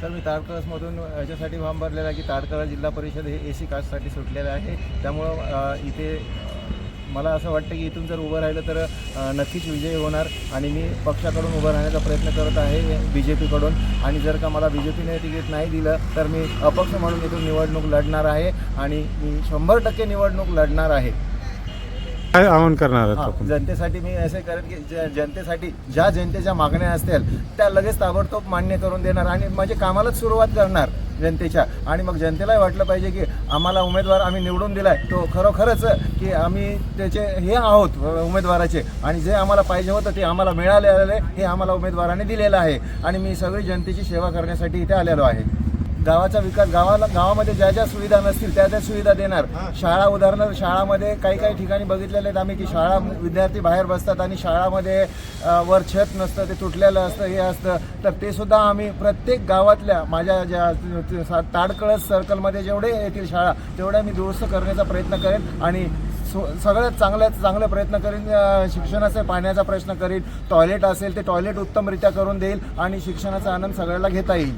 Sir मी ताडकळसमधून याच्यासाठी form भरलेला आहे की ताडकळस जिल्हा परिषद हे AC कास्टसाठी सुटलेलं आहे. त्यामुळं इथे मला असं वाटतं की इथून जर उभं राहिलं तर नक्कीच विजय होणार आणि मी पक्षाकडून उभं राहण्याचा प्रयत्न करत आहे BJPकडून. आणि जर का मला BJPने तिकीट नाही दिलं तर मी अपक्ष म्हणून इथून निवडणूक लढणार आहे आणि मी 100% निवडणूक लढणार आहे. काय आवाहन करणार आहात आपण? जनतेसाठी मी असे करेन की जनतेसाठी ज्या जनतेच्या मागण्या असतील त्या लगेच ताबडतोब मान्य करून देणार आणि माझे कामालाच सुरुवात करणार जनतेच्या. आणि मग जनतेलाही वाटलं पाहिजे की आम्हाला उमेदवार आम्ही निवडून दिला आहे तो खरोखरच की आम्ही त्याचे हे आहोत उमेदवाराचे आणि जे आम्हाला पाहिजे होतं ते आम्हाला मिळालेलं आहे हे आम्हाला उमेदवाराने दिलेलं आहे. आणि मी सगळी जनतेची सेवा करण्यासाठी इथे आलेलो आहे. गावाचा विकास गावामध्ये ज्या ज्या सुविधा नसतील त्या त्या सुविधा देणार. शाळा उदाहरणार्थ शाळामध्ये काही ठिकाणी बघितलेले आहेत आम्ही की शाळा विद्यार्थी बाहेर बसतात आणि शाळामध्ये वर छत नसतं, ते तुटलेलं असतं, हे असतं. तर ते सुद्धा आम्ही प्रत्येक गावातल्या माझ्या ज्या ताडकळस सर्कलमध्ये जेवढे येतील शाळा तेवढ्या मी दुरुस्त करण्याचा प्रयत्न करेन आणि सगळ्यात चांगले प्रयत्न करीन. शिक्षणाचा पाण्याचा प्रश्न करीन. टॉयलेट असेल ते टॉयलेट उत्तमरित्या करून देईल आणि शिक्षणाचा आनंद सगळ्याला घेता येईल.